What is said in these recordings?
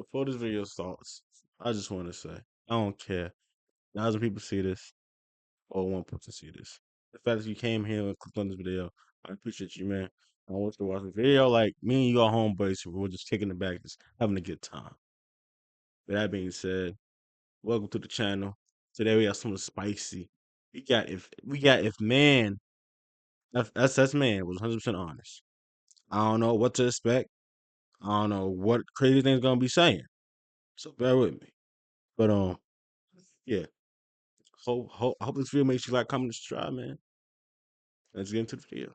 before this video starts, I just want to say, I don't care. Thousands of people see this, or one person see this. The fact that you came here and clicked on this video, I appreciate you, man. I want you to watch the video like me and you are homeboys. We're just kicking it back, just having a good time. With that being said, welcome to the channel. Today we have something spicy. We got if man, that's man was 100% honest. I don't know what to expect. I don't know what crazy things gonna be saying. So bear with me. But yeah. I hope this video makes you like, comment, subscribe, man. Let's get into the video.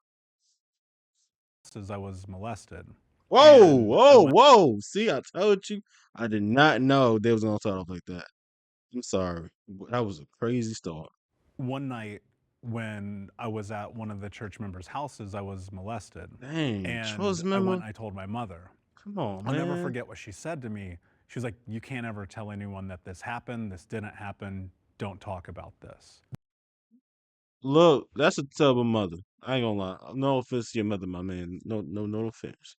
As I was molested. Whoa, And whoa, whoa. See, I told you. I did not know they was gonna start off like that. I'm sorry. That was a crazy start. One night when I was at one of the church members' houses, I was molested. Dang, And trust I went member. and I told my mother. Come on, I'll never man. forget what she said to me. She was like, "You can't ever tell anyone that this happened. This didn't happen. Don't talk about this." Look, that's a terrible mother. I ain't gonna lie. No offense to your mother, my man. No offense.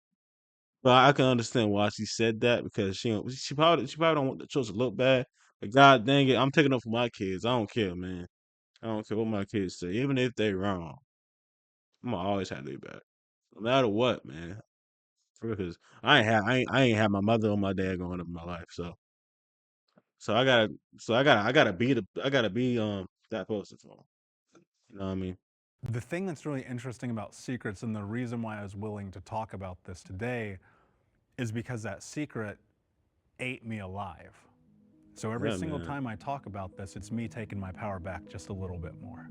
But I can understand why she said that because she probably don't want the children to look bad. But God dang it, I'm taking up for my kids. I don't care, man. I don't care what my kids say, even if they wrong. I'm gonna always have their back, no matter what, man. Because I ain't had my mother or my dad growing up in my life, so I gotta be that person for 'em. You know what I mean? The thing that's really interesting about secrets, and the reason why I was willing to talk about this today, is because that secret ate me alive. So every Yeah, single man. time I talk about this, it's me taking my power back just a little bit more.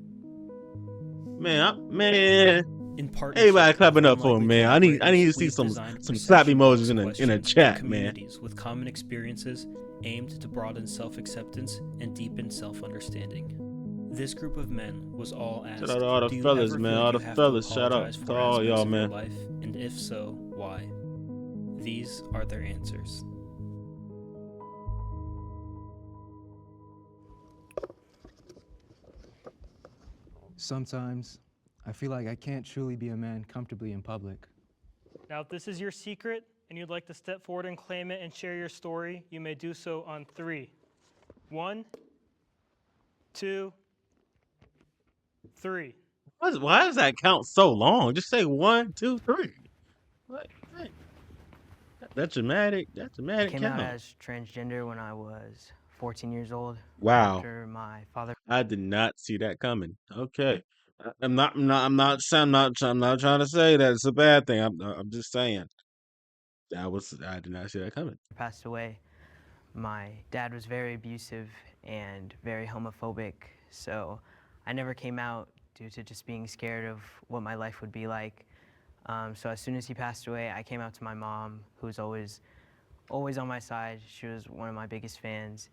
Man. In Everybody partnership with clapping up for him, Unlikely man. I need I need Collaborators, to see we've some designed some clap perception emojis box in a questions for chat, man. communities with common experiences aimed to broaden self-acceptance and deepen self-understanding. This group of men was all Shout out asked, to all the do you fellas, ever man. feel like All you the have to fellas. Shout out apologize to for all aspects y'all, of your man. life, and if so, why? These are their answers. Sometimes I feel like I can't truly be a man comfortably in public. Now, if this is your secret and you'd like to step forward and claim it and share your story, you may do so on 3. 1, 2, 3. Why does that count so long? Just say 1, 2, 3. What? That dramatic. That I dramatic came out count. as transgender when I was 14 years old. Wow. After my father I did not see that coming. Okay. I'm not trying to say that it's a bad thing. I'm just saying I did not see that coming. passed away, my dad was very abusive and very homophobic, so I never came out due to just being scared of what my life would be like. So as soon as he passed away, I came out to my mom, who's always on my side. She was one of my biggest fans.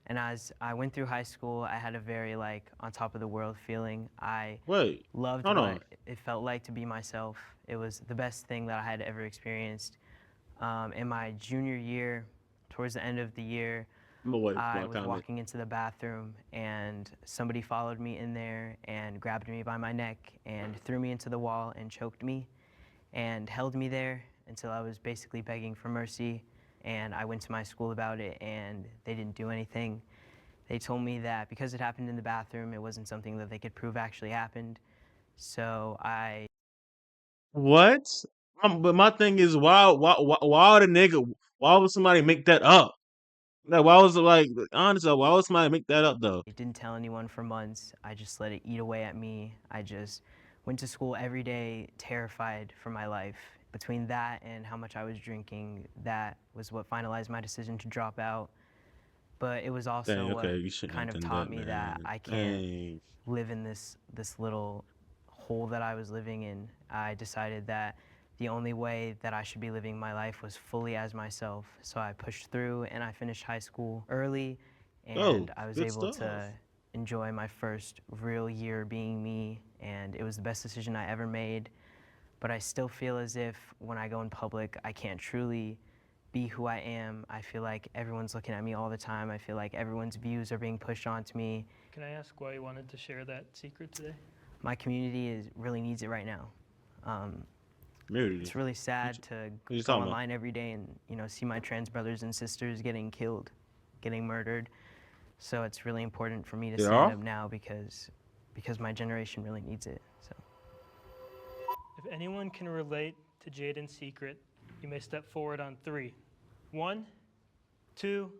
And as I went through high school, I had a very on top of the world feeling. I Wait. loved Hold on. what it felt like to be myself. It was the best thing that I had ever experienced. In my junior year, towards the end of the year, I'm gonna wait for I my was comment. walking into the bathroom and somebody followed me in there and grabbed me by my neck and threw me into the wall and choked me and held me there until I was basically begging for mercy. And I went to my school about it and they didn't do anything. They told me that because it happened in the bathroom, it wasn't something that they could prove actually happened. So What? But my thing is, why would somebody make that up? Like, why was it like honestly? Why would somebody make that up though? didn't tell anyone for months. I just let it eat away at me. I just went to school every day terrified for my life. Between that and how much I was drinking, that was what finalized my decision to drop out. But it was also Dang. Okay, what you shouldn't kind have of done taught that, me that man. I can't Dang. live in this little hole that I was living in. I decided that the only way that I should be living my life was fully as myself. So I pushed through and I finished high school early Oh, and I was good able stuff. to enjoy my first real year being me, and it was the best decision I ever made. But I still feel as if when I go in public, I can't truly be who I am. I feel like everyone's looking at me all the time. I feel like everyone's views are being pushed onto me. Can I ask why you wanted to share that secret today? My community really needs it right now. Muted. it's really sad to you go talking about? online every day and see my trans brothers and sisters getting killed, getting murdered. So it's really important for me to They stand are? up now because my generation really needs it. So If anyone can relate to Jaden's secret, you may step forward on 3. 1, 2,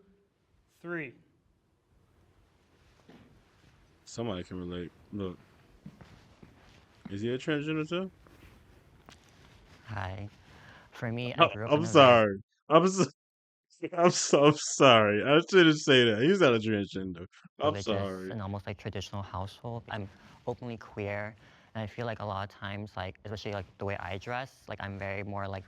3. Somebody can relate. Look. Is he a transgender too? Hi. For me, I grew up in I'm a very sorry. I'm so, I'm sorry. I shouldn't say that. He's not a transgender. I'm religious sorry. and almost like traditional household. I'm openly queer, and I feel like a lot of times, like especially like the way I dress, like I'm very more like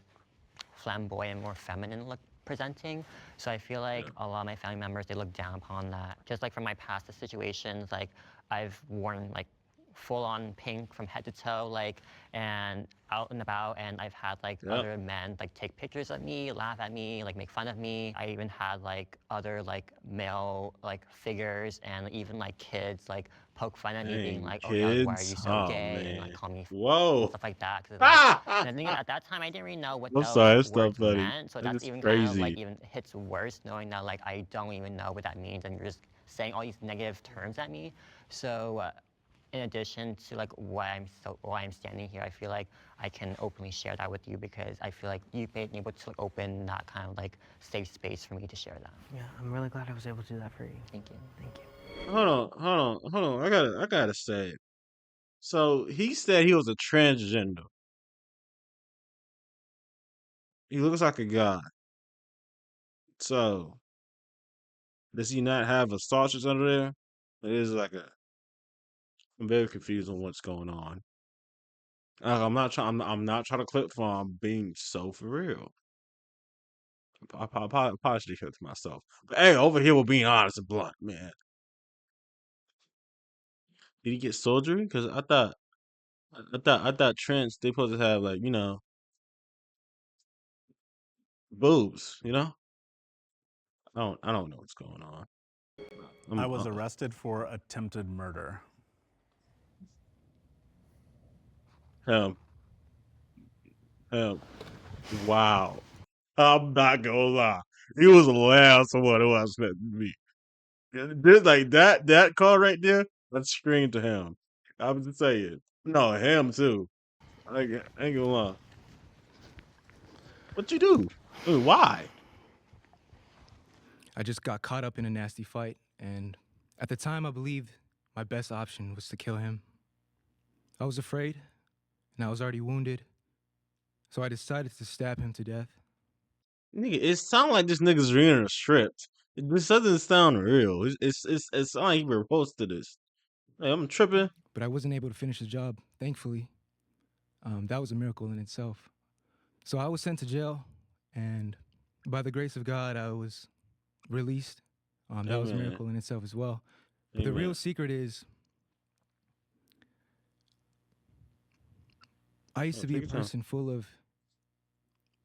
flamboyant, more feminine look presenting. So I feel like Yeah. a lot of my family members, they look down upon that. Just like from my past situations, like I've worn like full on pink from head to toe, like, and out and about, and I've had like Yep. other men like take pictures of me, laugh at me, like make fun of me. I even had like other like male like figures and even like kids like poke fun at me, being Dang, like, oh yeah, like, why are kids. you so Oh gay, and like man. call me Whoa. stuff like that. 'Cause, like, and I think I'm at that time I didn't really know what sorry. those It's not words funny. meant. So That that's is even kind of like crazy. even hits worse, knowing that like I don't even know what that means, and you're just saying all these negative terms at me. So in addition to like why I'm standing here, I feel like I can openly share that with you because I feel like you've been able to like open that kind of like safe space for me to share that. yeah, I'm really glad I was able to do that for you. Thank you. Thank you. Hold on. I gotta say it. So he said he was a transgender. He looks like a guy. So does he not have a sausage under there? It is like a. I'm very confused on what's going on. I'm not trying. I'm not trying to clip for. I'm being so for real. I probably should have kept it to myself. But hey, over here we're being honest and blunt, man. Did he get surgery? Because I thought trans they supposed to have like boobs. I don't know what's going on. I was arrested for attempted murder. Him. Wow. I'm not gonna lie. He was the last one who was let me. Just like that car right there, that screamed to him. I was just saying. No, him too. I ain't gonna lie. What you do? I mean, why? I just got caught up in a nasty fight, and at the time I believed my best option was to kill him. I was afraid, and I was already wounded, so I decided to stab him to death. Nigga, it sounds like this nigga's reading a script. This doesn't sound real. It's not like he proposed to this. Hey, I'm tripping. But I wasn't able to finish the job, thankfully. That was a miracle in itself. So I was sent to jail, and by the grace of God, I was released. That was a Amen. miracle in itself as well. But the Amen. real secret is, I used to be take a your time. person full of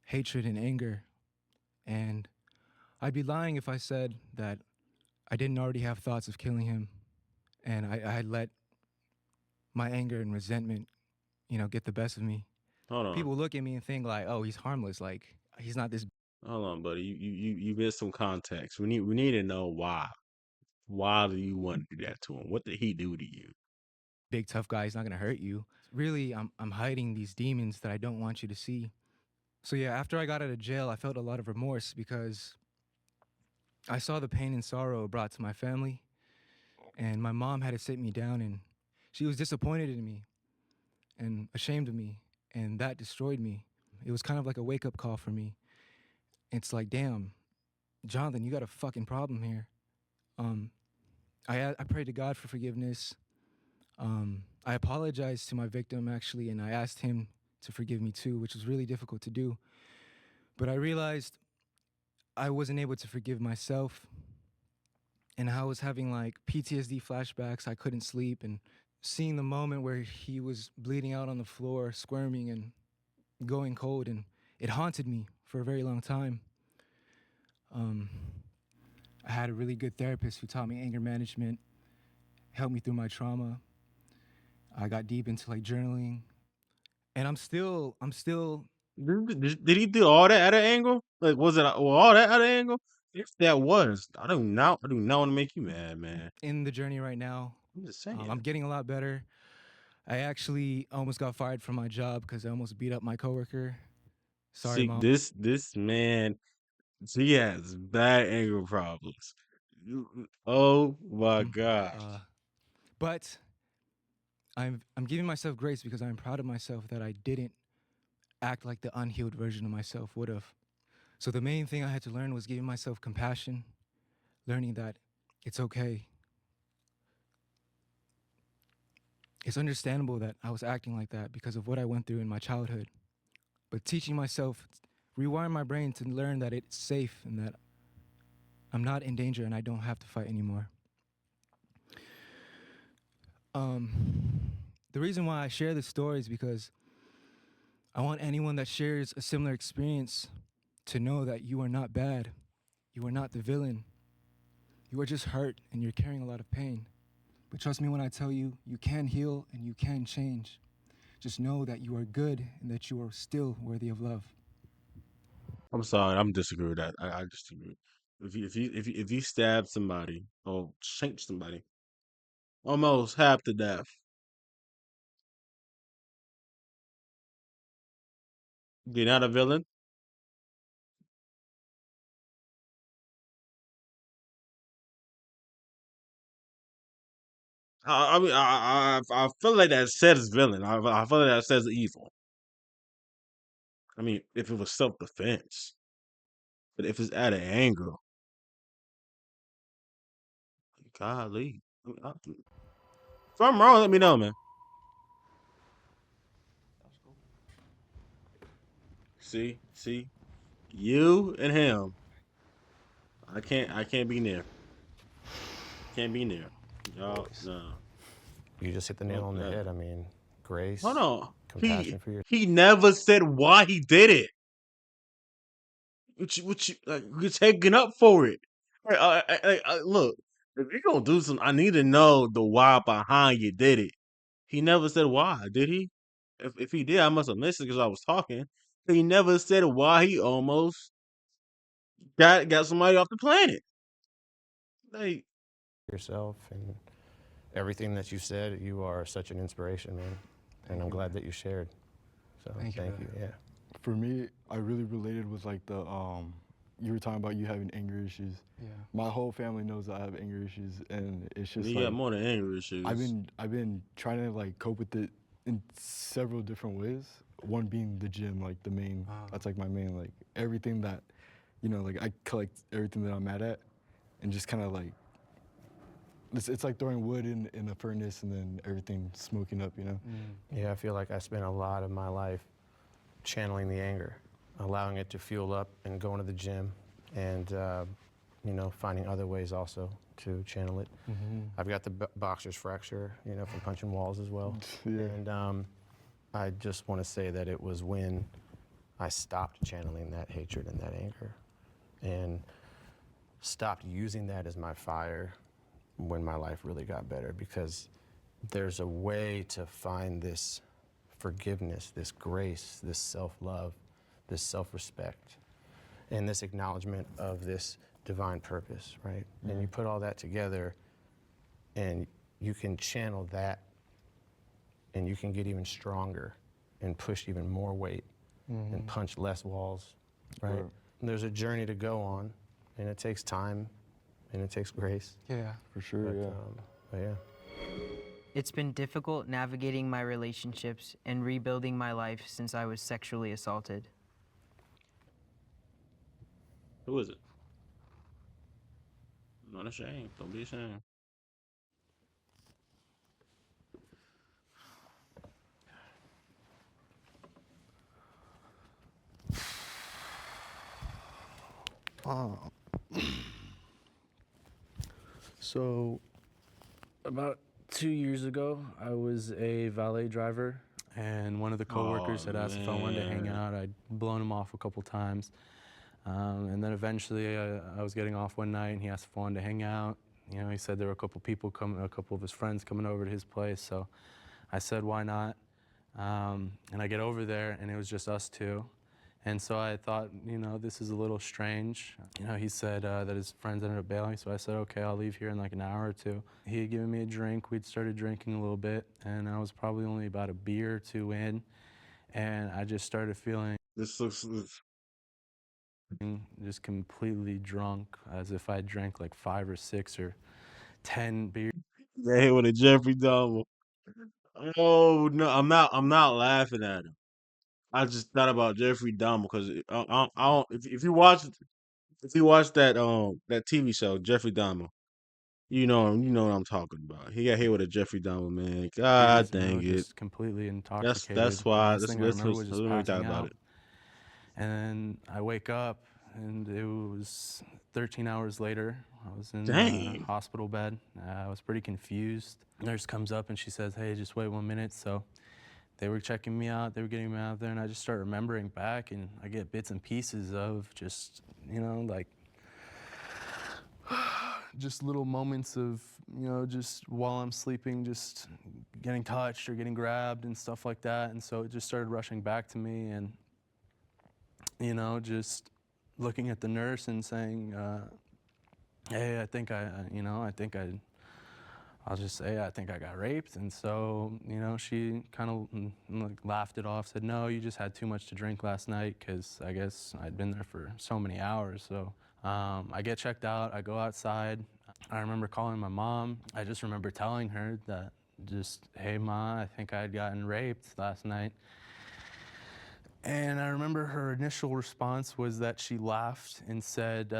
hatred and anger, and I'd be lying if I said that I didn't already have thoughts of killing him, and I had let my anger and resentment, get the best of me. Hold on. People look at me and think like, oh, he's harmless, like he's not this Hold on, buddy. You missed some context. We need to know why. Why do you want to do that to him? What did he do to you? big tough guy. He's not gonna hurt you. Really, I'm hiding these demons that I don't want you to see. So yeah, after I got out of jail, I felt a lot of remorse because I saw the pain and sorrow it brought to my family, and my mom had to sit me down, and she was disappointed in me and ashamed of me, and that destroyed me. It was kind of like a wake up call for me. It's like, damn, Jonathan, you got a fucking problem here. I prayed to God for forgiveness. I apologized to my victim actually, and I asked him to forgive me too, which was really difficult to do. But I realized I wasn't able to forgive myself, and I was having like PTSD flashbacks. I couldn't sleep, and seeing the moment where he was bleeding out on the floor, squirming and going cold, and it haunted me for a very long time. I had a really good therapist who taught me anger management, helped me through my trauma. I got deep into like journaling, And I'm still Did he do all that at an angle? Like, was it all that at an angle? If that was, I do not want to make you mad, man. in the journey right now. I'm just saying. I'm getting a lot better. I actually almost got fired from my job because I almost beat up my coworker. Sorry, See, Mom. this man, he has bad anger problems. Oh my gosh. But I'm giving myself grace because I'm proud of myself that I didn't act like the unhealed version of myself would have. So the main thing I had to learn was giving myself compassion, learning that it's okay. It's understandable that I was acting like that because of what I went through in my childhood. But teaching myself, rewire my brain to learn that it's safe and that I'm not in danger and I don't have to fight anymore. The reason why I share this story is because I want anyone that shares a similar experience to know that you are not bad. You are not the villain. You are just hurt and you're carrying a lot of pain. But trust me when I tell you, you can heal and you can change. Just know that you are good and that you are still worthy of love. I'm sorry, I'm disagreeing with that. I disagree. If you stab somebody or shank somebody almost half to death, you're not a villain. I mean, I feel like that says villain. I feel like that says evil. I mean, if it was self defense, but if it's out of anger, golly. If I'm wrong, let me know, man. See, you and him. I can't be near. Can't be near. Y'all, no. You just hit the nail on the head. I mean, grace, Hold on. compassion for your. He never said why he did it. What you like? You're taking up for it. Look, if you're gonna do something, I need to know the why behind you did it. He never said why, did he? If he did, I must have missed it because I was talking. He never said why he almost got somebody off the planet. Like, Yourself and everything that you said. You are such an inspiration, man. And I'm glad that you shared. So Thank you, thank you. brother. Yeah. For me, I really related with like the you were talking about you having anger issues. Yeah. My whole family knows I have anger issues, and it's just you like got more than anger issues. I've been trying to like cope with it in several different ways. One being the gym, like the main. That's like my main, like everything that, like I collect everything that I'm mad at, and just kind of like. It's like throwing wood in a furnace and then everything smoking up, Yeah, I feel like I spent a lot of my life channeling the anger, allowing it to fuel up and going to the gym and, finding other ways also to channel it. I've got the boxer's fracture, from punching walls as well. Yeah. And I just want to say that it was when I stopped channeling that hatred and that anger and stopped using that as my fire when my life really got better, because there's a way to find this forgiveness, this grace, this self-love, this self-respect, and this acknowledgement of this divine purpose, right? And you put all that together and you can channel that and you can get even stronger and push even more weight and punch less walls, right? Right. And there's a journey to go on, and it takes time and it takes grace. Yeah. For sure, But, yeah. but yeah. It's been difficult navigating my relationships and rebuilding my life since I was sexually assaulted. Who is it? Not ashamed. Don't be ashamed. So, about 2 years ago, I was a valet driver, and one of the coworkers had asked if I wanted to hang man. out. I'd blown him off a couple times, and then eventually I was getting off one night, and he asked if I wanted to hang out. He said there were a couple people coming, a couple of his friends coming over to his place, so I said, why not? And I get over there, and it was just us two. And so I thought, you know, this is a little strange. You know, he said that his friends ended up bailing, so I said, okay, I'll leave here in like an hour or two. He had given me a drink. We'd started drinking a little bit, and I was probably only about a beer or two in, and I just started feeling This looks. just completely drunk, as if I drank like 5 or 6 or 10 beers. They hit with a Jeffrey Dahmer. Oh no, I'm not laughing at him. I just thought about Jeffrey Dahmer because I don't. If you watch that TV show Jeffrey Dahmer, you know what I'm talking about. He got hit with a Jeffrey Dahmer, man. God You know, dang it. just completely That's intoxicated. why. Last thing I remember was just Let me talk passing about out. it. And then I wake up, and it was 13 hours later. I was in a Dang. hospital bed. I was pretty confused. Nurse comes up and she says, hey, just wait 1 minute. So they were checking me out. They were getting me out there, and I just start remembering back, and I get bits and pieces of just, you know, like just little moments of, you know, just while I'm sleeping, just getting touched or getting grabbed and stuff like that. And so it just started rushing back to me, and, you know, just looking at the nurse and saying, hey, I'll just say, I think I got raped. And so, you know, she kind of like laughed it off, said, no, you just had too much to drink last night, because I guess I'd been there for so many hours. So I get checked out, I go outside. I remember calling my mom. I just remember telling her that just, hey, Ma, I think I had gotten raped last night. And I remember her initial response was that she laughed and said,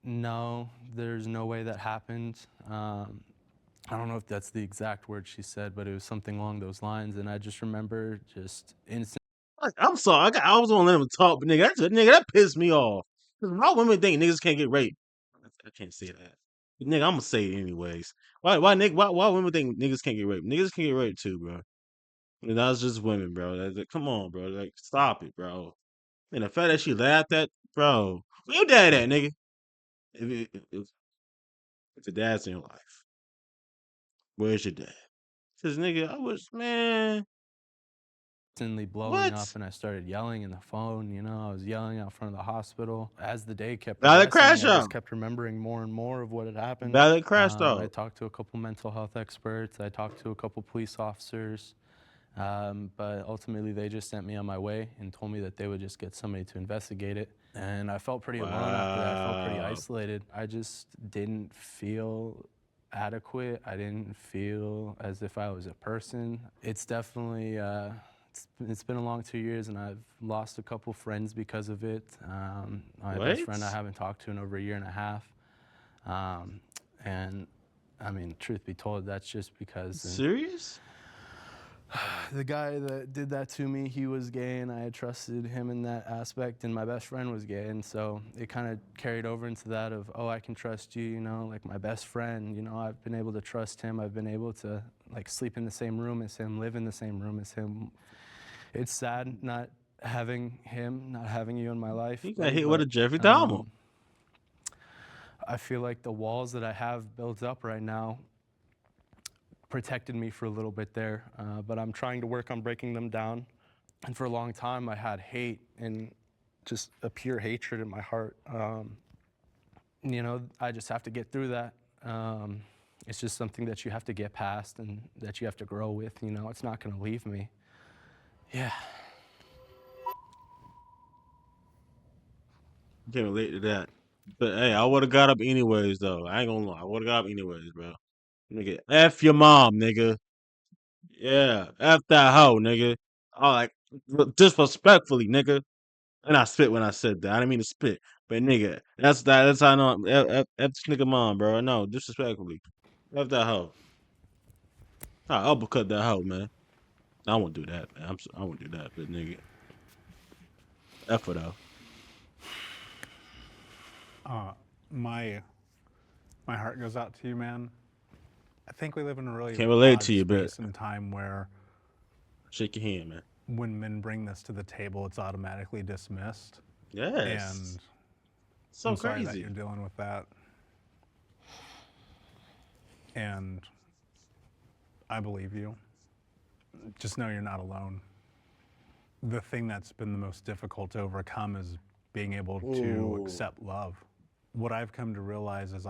no, there's no way that happened. I don't know if that's the exact word she said, but it was something along those lines. And I just remember just instant. I'm sorry. I was gonna let him talk, but that pissed me off. 'Cause why women think niggas can't get raped? I can't say that. But nigga, I'm gonna say it anyways. Why women think niggas can't get raped? Niggas can get raped too, bro. And that's just women, bro. Come on, bro. Like, stop it, bro. And the fact that she laughed at, bro. Where your dad at, nigga? If the dad's in your life, where's your dad? Cause nigga, I was, man. Instantly blowing up, What? and I started yelling in the phone. You know, I was yelling out front of the hospital. As the day kept Valid progressing, crash I out. just kept remembering more and more of what had happened. Valid crashed I out. talked to a couple mental health experts. I talked to a couple police officers. But ultimately, they just sent me on my way and told me that they would just get somebody to investigate it. And I felt pretty alone after that. I felt pretty Wow. isolated. I just didn't feel adequate. I didn't feel as if I was a person. It's definitely, it's been a long 2 years, and I've lost a couple friends because of it. My best friend I What? haven't talked to in over a year and a half. And I mean, truth be told, that's just because Serious? the guy that did that to me, he was gay, and I had trusted him in that aspect, and my best friend was gay, and so it kind of carried over into that of, oh, I can trust you, you know, like my best friend, you know, I've been able to trust him. I've been able to like sleep in the same room as him, live in the same room as him. It's sad not having him, not having you in my life. He got buddy, hit with a but, Jeffrey Dahmer. I feel like the walls that I have built up right now protected me for a little bit there, but I'm trying to work on breaking them down. And for a long time, I had hate and just a pure hatred in my heart. You know, I just have to get through that. It's just something that you have to get past and that you have to grow with. You know, it's not going to leave me. Yeah. Can't relate to that. But hey, I would have got up anyways, though. I ain't gonna lie. I would have got up anyways, bro. Nigga, F your mom, nigga. Yeah, F that hoe, nigga. I like, disrespectfully, nigga. And I spit when I said that. I didn't mean to spit. But nigga, that's how I know. F this nigga mom, bro. No, disrespectfully. F that hoe. I uppercut that hoe, man. I won't do that, man. I won't do that, but nigga. F her, though. My heart goes out to you, man. I think we live in a really Can't relate odd to you, but space and time where shake your hand, man. when men bring this to the table, it's automatically dismissed. Yes. And So I'm sorry that crazy. you're dealing with that. And I believe you. just know you're not alone. The thing that's been the most difficult to overcome is being able to Ooh. accept love. What I've come to realize is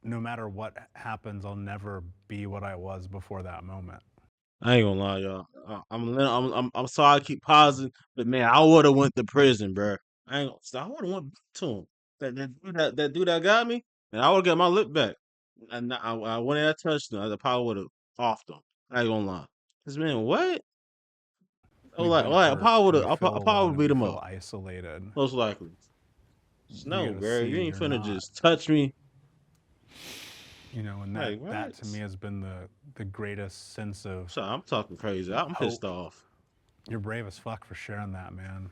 no matter what happens, I'll never be what I was before that moment. I ain't gonna lie, y'all. I'm sorry I keep pausing, but man, I would have went to prison, bro. I ain't gonna. I would have went to him. That dude that got me, and I would get my lip back. And I when I touched him, I probably would have offed him. I ain't gonna lie. Cause man, what? Oh, We've been I hurt, probably would and have. we feel I probably alone, would and beat we him feel up. isolated. Most likely. No, gotta bro, see you ain't you're finna not. just touch me. You know, and Like that what? to me has been the greatest sense of So I'm talking crazy. I'm pissed hope. off. You're brave as fuck for sharing that, man.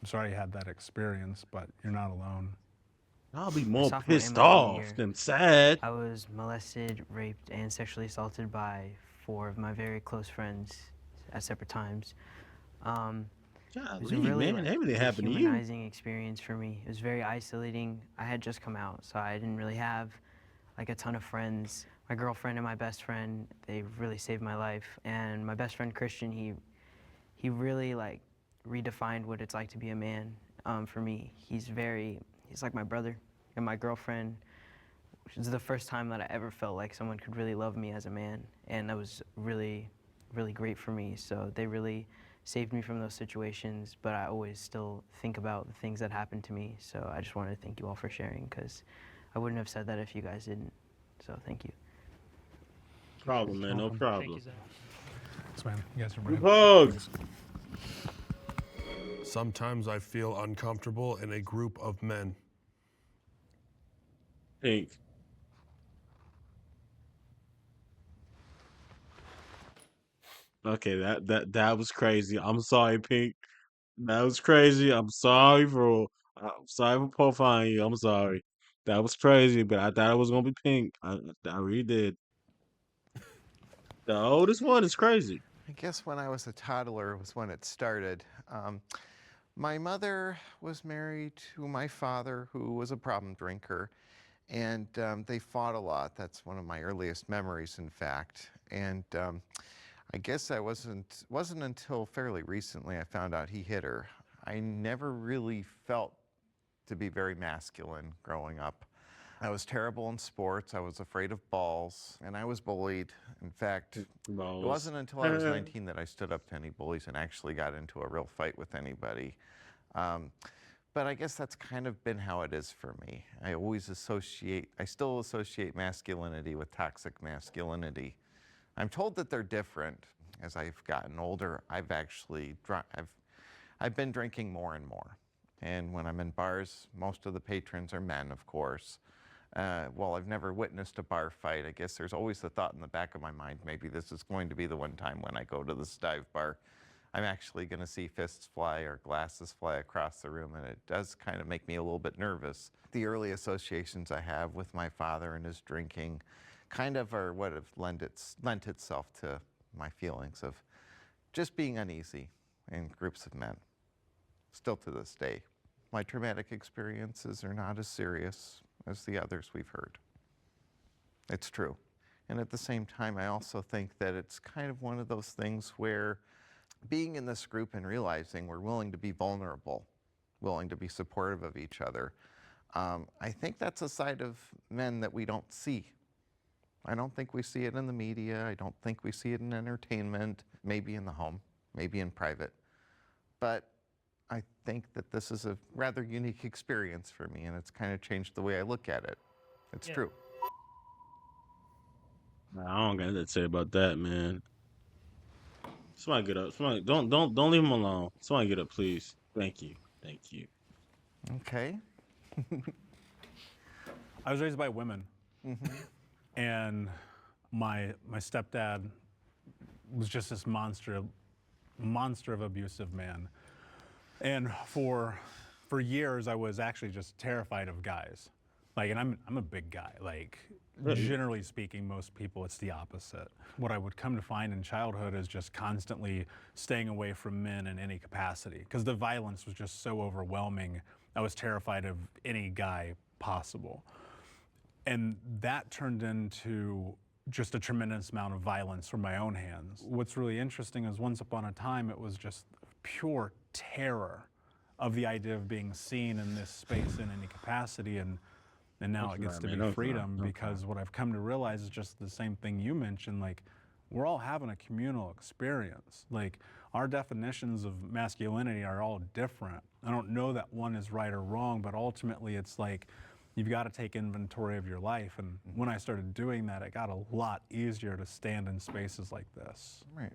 I'm sorry you had that experience, but you're not alone. I'll be My more sophomore pissed and my junior off year, than sad. I was molested, raped, and sexually assaulted by 4 of my very close friends at separate times. It was a Golly, really man, everything happened to you. dehumanizing experience for me. It was very isolating. I had just come out, so I didn't really have like a ton of friends. My girlfriend and my best friend, they really saved my life. And my best friend Christian, he really like redefined what it's like to be a man for me. He's like my brother. And my girlfriend, which is the first time that I ever felt like someone could really love me as a man. And that was really, really great for me. So they really saved me from those situations, but I always still think about the things that happened to me. So I just wanted to thank you all for sharing, because I wouldn't have said that if you guys didn't. So thank you. Problem, man. No Welcome. problem. Thank you, Zach. Thanks, man. You guys are Group brave. hugs. Sometimes I feel uncomfortable in a group of men. Pink. Okay, that was crazy. I'm sorry, Pink. That was crazy. I'm sorry for profiling you. I'm sorry. That was crazy, but I thought it was gonna be Pink. I really did. The oldest one is crazy. I guess when I was a toddler was when it started. My mother was married to my father, who was a problem drinker, and they fought a lot. That's one of my earliest memories, in fact. And I guess I wasn't until fairly recently I found out he hit her. I never really felt to be very masculine growing up. I was terrible in sports. I was afraid of balls, and I was bullied. In fact, it wasn't until I was 19 that I stood up to any bullies and actually got into a real fight with anybody. But I guess that's kind of been how it is for me. I still associate masculinity with toxic masculinity. I'm told that they're different. As I've gotten older, I've been drinking more and more. And when I'm in bars, most of the patrons are men, of course. While I've never witnessed a bar fight, I guess there's always the thought in the back of my mind, maybe this is going to be the one time when I go to this dive bar, I'm actually going to see fists fly or glasses fly across the room, and it does kind of make me a little bit nervous. The early associations I have with my father and his drinking kind of are what have lent itself to my feelings of just being uneasy in groups of men, still to this day. My traumatic experiences are not as serious as the others we've heard. It's true. And at the same time, I also think that it's kind of one of those things where being in this group and realizing we're willing to be vulnerable, willing to be supportive of each other, I think that's a side of men that we don't see. I don't think we see it in the media. I don't think we see it in entertainment, maybe in the home, maybe in private. But I think that this is a rather unique experience for me, and it's kind of changed the way I look at it. It's true. Nah, I don't got nothing to say about that, man. Somebody get up. Somebody don't leave him alone. Somebody get up, please. Thank you. Thank you. Okay. I was raised by women, and my stepdad was just this monster of abusive man. And for years, I was actually just terrified of guys. Like, and I'm a big guy. Like, generally speaking, most people, it's the opposite. What I would come to find in childhood is just constantly staying away from men in any capacity, because the violence was just so overwhelming. I was terrified of any guy possible. And that turned into just a tremendous amount of violence from my own hands. What's really interesting is once upon a time, it was just pure terror of the idea of being seen in this space in any capacity. And now it gets to be freedom, because what I've come to realize is just the same thing you mentioned. Like, we're all having a communal experience. Like, our definitions of masculinity are all different. I don't know that one is right or wrong, but ultimately it's like, you've got to take inventory of your life. And when I started doing that, it got a lot easier to stand in spaces like this. Right.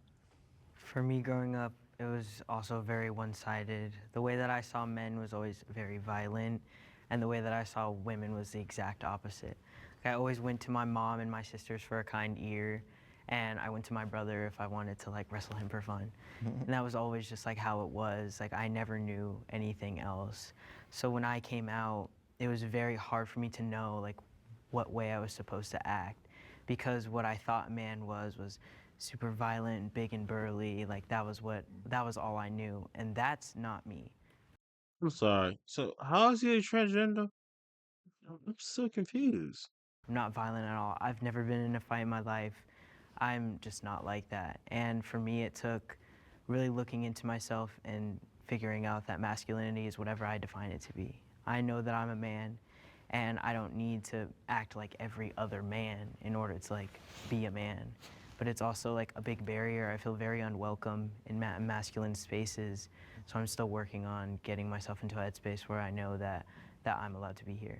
For me growing up, it was also very one-sided. The way that I saw men was always very violent, and the way that I saw women was the exact opposite. I always went to my mom and my sisters for a kind ear, and I went to my brother if I wanted to like wrestle him for fun. And that was always just like how it was. Like, I never knew anything else. So when I came out, it was very hard for me to know like what way I was supposed to act, because what I thought man was super violent, big and burly. Like, that was all I knew, and that's not me. I'm sorry. So how is he a transgender? I'm so confused. I'm not violent at all. I've never been in a fight in my life. I'm just not like that. And for me, it took really looking into myself and figuring out that masculinity is whatever I define it to be. I know that I'm a man, and I don't need to act like every other man in order to like be a man. But it's also like a big barrier. I feel very unwelcome in masculine spaces. So I'm still working on getting myself into a headspace where I know that I'm allowed to be here.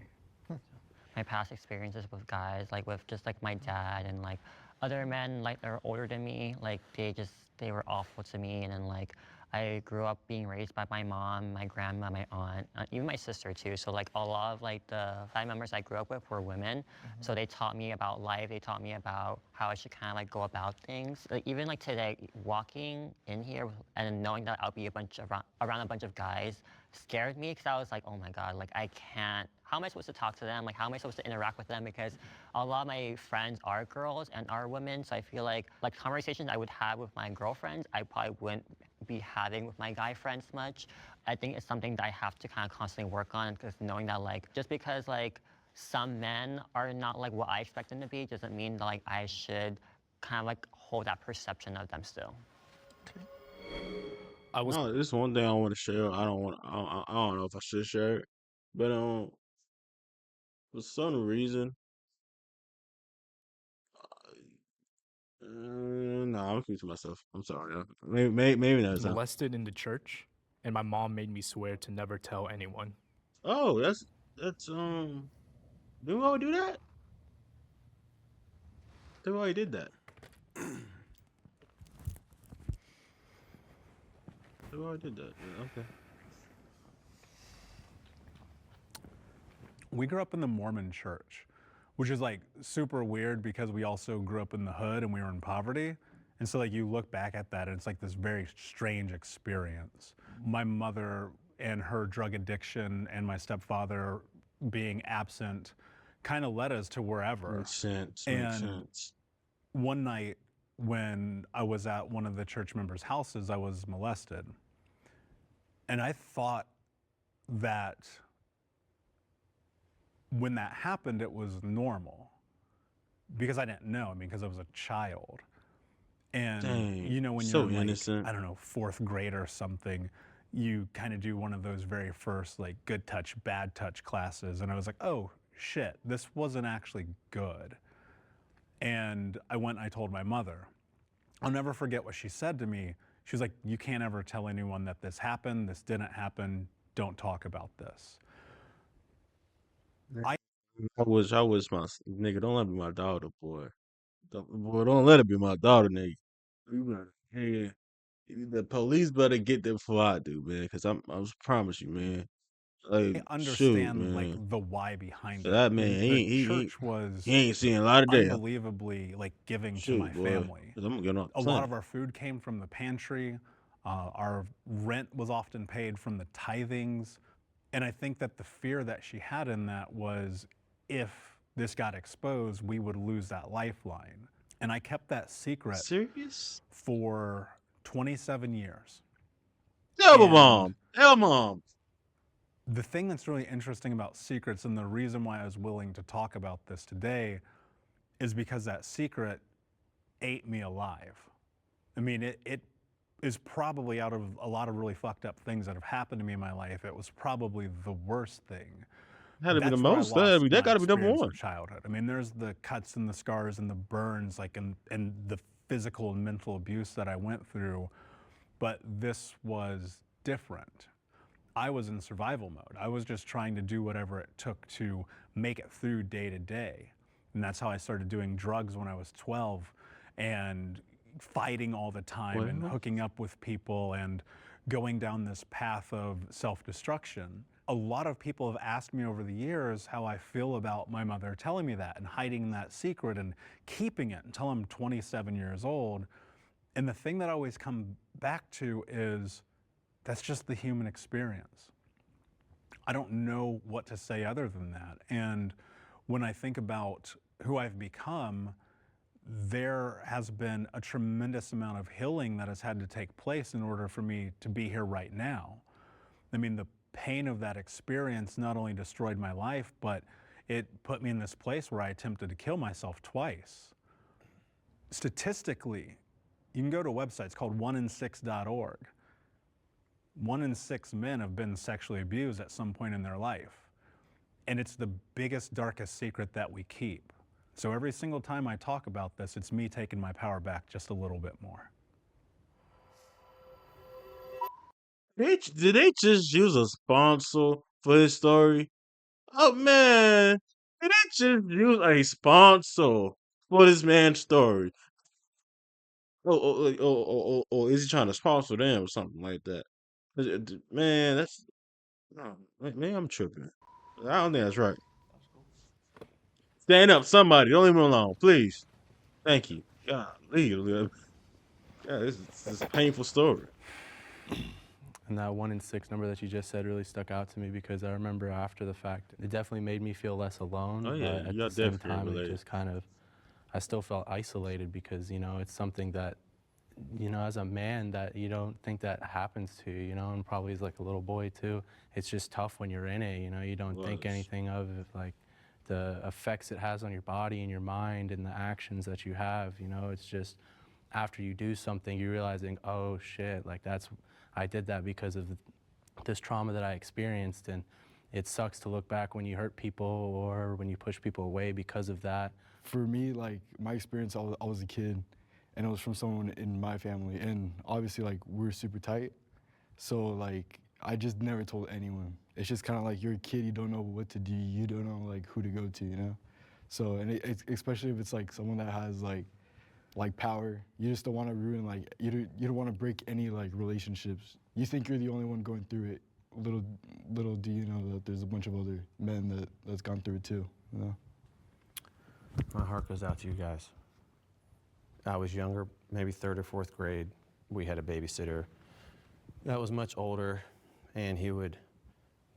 My past experiences with guys, like with just like my dad and like other men like that are older than me, like they were awful to me. And then like I grew up being raised by my mom, my grandma, my aunt, even my sister too. So like a lot of like the family members I grew up with were women. So they taught me about life. They taught me about how I should kind of like go about things. Like even like today, walking in here and knowing that I'll be around a bunch of guys scared me, because I was like, oh my God, like I can't, how am I supposed to talk to them? Like how am I supposed to interact with them? Because a lot of my friends are girls and are women. So I feel like conversations I would have with my girlfriends, I probably wouldn't be having with my guy friends much. I think it's something that I have to kind of constantly work on, because knowing that like, just because like some men are not like what I expect them to be, doesn't mean that like I should kind of like hold that perception of them still. No, this one thing I want to share. I don't know if I should share it, but for some reason, no, I'm keeping to myself. I'm sorry. Maybe not. Molested in the church, and my mom made me swear to never tell anyone. Oh, that's do we already do that? They already did that. They already did that. Yeah, okay. We grew up in the Mormon church, which is like super weird because we also grew up in the hood and we were in poverty. And so like you look back at that and it's like this very strange experience. My mother and her drug addiction and my stepfather being absent kind of led us to wherever. Makes sense. One night when I was at one of the church members' houses, I was molested. And I thought that when that happened, it was normal, because I didn't know, because I was a child. And Dang, you know, when so you're in, like, innocent. I don't know, 4th grade or something, you kind of do one of those very first like good touch, bad touch classes. And I was like, oh shit, this wasn't actually good. And I went and I told my mother. I'll never forget what she said to me. She was like, you can't ever tell anyone that this happened, this didn't happen, don't talk about this. I wish my nigga. Don't let it be my daughter, boy. Don't let it be my daughter, nigga. You better, yeah. The police better get there before I do, man. Because I promise you, man. Like, I shoot, understand man. like the why behind So it. that man, The church was he ain't seeing a lot of day. unbelievably like giving to Shoot, my boy. family. 'Cause I'm gonna get on A lot Sunday. of our food came from the pantry. Our rent was often paid from the tithings. And I think that the fear that she had in that was, if this got exposed, we would lose that lifeline. And I kept that secret Serious? for 27 years. Hell, And mom. Hell, mom. the thing that's really interesting about secrets, and the reason why I was willing to talk about this today, is because that secret ate me alive. I mean, it is probably, out of a lot of really fucked up things that have happened to me in my life, it was probably the worst thing. Had to be the That's where I most. lost That my got to be number experience one. of childhood. I mean, there's the cuts and the scars and the burns, like, and the physical and mental abuse that I went through, but this was different. I was in survival mode. I was just trying to do whatever it took to make it through day to day. And that's how I started doing drugs when I was 12 and fighting all the time and hooking up with people and going down this path of self-destruction. A lot of people have asked me over the years how I feel about my mother telling me that and hiding that secret and keeping it until I'm 27 years old. And the thing that I always come back to is that's just the human experience. I don't know what to say other than that. And when I think about who I've become, there has been a tremendous amount of healing that has had to take place in order for me to be here right now. I mean, the pain of that experience not only destroyed my life, but it put me in this place where I attempted to kill myself twice. Statistically, you can go to a website, it's called 1in6.org. 1 in 6 men have been sexually abused at some point in their life. And it's the biggest, darkest secret that we keep. So every single time I talk about this, it's me taking my power back just a little bit more. Did they just use a sponsor for his story? Oh man, did they just use a sponsor for this man's story? Is he trying to sponsor them or something like that? Man, that's no, maybe I'm tripping. I don't think that's right. Stand up, somebody. Don't leave me alone, please. Thank you. Golly, yeah, this is a painful story. And that 1 in 6 number that you just said really stuck out to me because I remember after the fact, it definitely made me feel less alone. Oh yeah, but at you the got same definitely time, it related. just kind of, I still felt isolated because, you know, it's something that, you know, as a man that you don't think that happens to you, you know, and probably as like a little boy too. It's just tough when you're in it, you know, you don't think anything of it, like the effects it has on your body and your mind and the actions that you have, you know, it's just after you do something, you're realizing, oh shit, like I did that because of this trauma that I experienced, and it sucks to look back when you hurt people or when you push people away because of that. For me, like my experience, I was a kid, and it was from someone in my family, and obviously like we're super tight, so like I just never told anyone. It's just kind of like you're a kid, you don't know what to do, you don't know like who to go to, you know. So and it's especially if it's like someone that has like power, you just don't want to ruin like you don't want to break any like relationships. You think you're the only one going through it. Little do you know that there's a bunch of other men that's gone through it too, you know. My heart goes out to you guys. I was younger, maybe 3rd or 4th grade. We had a babysitter that was much older, and he would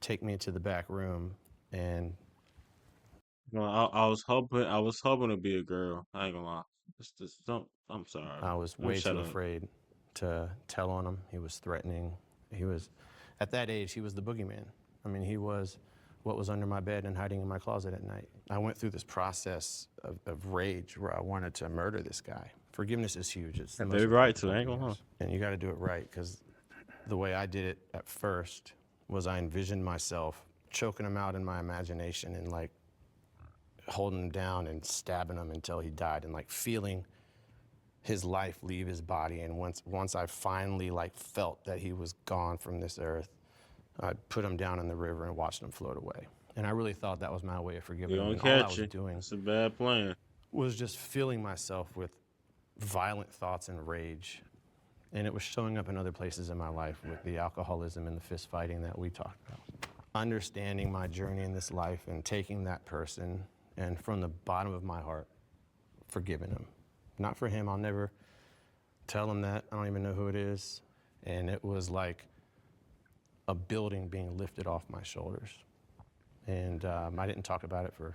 take me to the back room and No, I was hoping to be a girl. I ain't gonna lie. I'm sorry. I was way too afraid to tell on him. He was threatening. He was, at that age, he was the boogeyman. I mean, he was what was under my bed and hiding in my closet at night. I went through this process of rage where I wanted to murder this guy. Forgiveness is huge. It's the most Very right to important angle, huh? And you got to do it right, because the way I did it at first was I envisioned myself choking him out in my imagination and like holding him down and stabbing him until he died, and like feeling his life leave his body. And once I finally like felt that he was gone from this earth, I put him down in the river and watched him float away. And I really thought that was my way of forgiving him. Don't And all I catch was you. doing It's a bad plan. was just filling myself with violent thoughts and rage. And it was showing up in other places in my life with the alcoholism and the fist fighting that we talked about. Understanding my journey in this life and taking that person and from the bottom of my heart, forgiving him. Not for him, I'll never tell him that. I don't even know who it is. And it was like a building being lifted off my shoulders. And I didn't talk about it for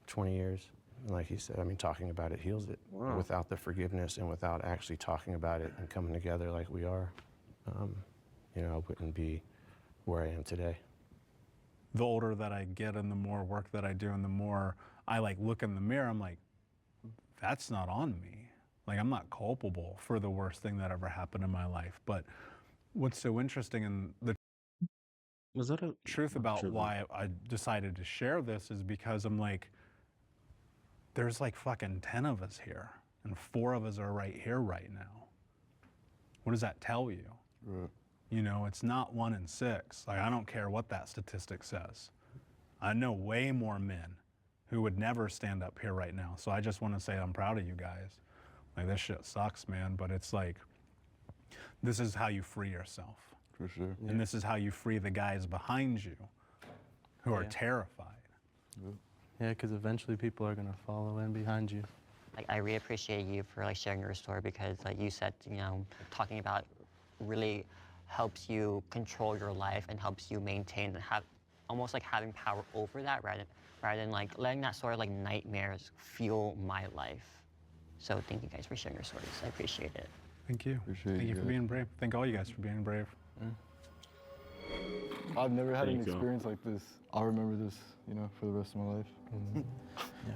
20 years. Like he said, I mean, talking about it heals it. Wow. Without the forgiveness and without actually talking about it and coming together like we are, you know, I wouldn't be where I am today. The older that I get and the more work that I do and the more I like look in the mirror, I'm like, that's not on me. Like, I'm not culpable for the worst thing that ever happened in my life. But what's so interesting and the Was that a truth about tripping? why I decided to share this is because I'm like, there's like fucking 10 of us here, and 4 of us are right here right now. What does that tell you? Right. You know, it's not 1 in 6. Like, I don't care what that statistic says. I know way more men who would never stand up here right now. So I just want to say I'm proud of you guys. Like, this shit sucks, man, but it's like, this is how you free yourself. For sure. And this is how you free the guys behind you who are Yeah. terrified. Yeah, because eventually people are gonna follow in behind you. Like, I really appreciate you for like sharing your story because, like you said, you know, talking about really helps you control your life and helps you maintain and have almost like having power over that rather than like letting that sort of like nightmares fuel my life. So thank you guys for sharing your stories. I appreciate it. Thank you. Appreciate Thank you for guys. being brave. Thank all you guys for being brave. I've never had an Thank you. experience like this. I'll remember this, you know, for the rest of my life. I mean,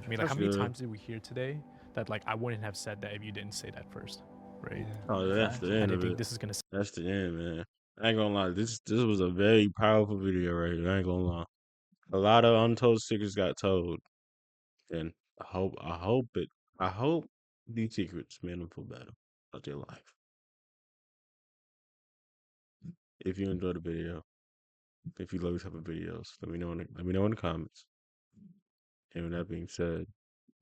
like, That's how many good. times did we hear today that like I wouldn't have said that if you didn't say that first, right? Oh, that's the I end didn't of think it. this is gonna. That's the end, man. I ain't gonna lie. This was a very powerful video right here. I ain't gonna lie. A lot of untold secrets got told, and I hope these secrets made them feel better about their life. If you enjoyed the video, if you love these type of videos, let me know in the comments. And with that being said,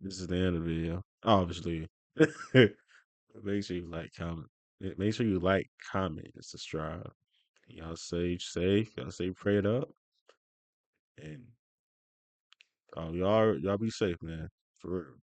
this is the end of the video. Obviously, make sure you like, comment. Make sure you like, comment, and subscribe. Y'all stay safe. Y'all stay prayed up. And y'all be safe, man. For real.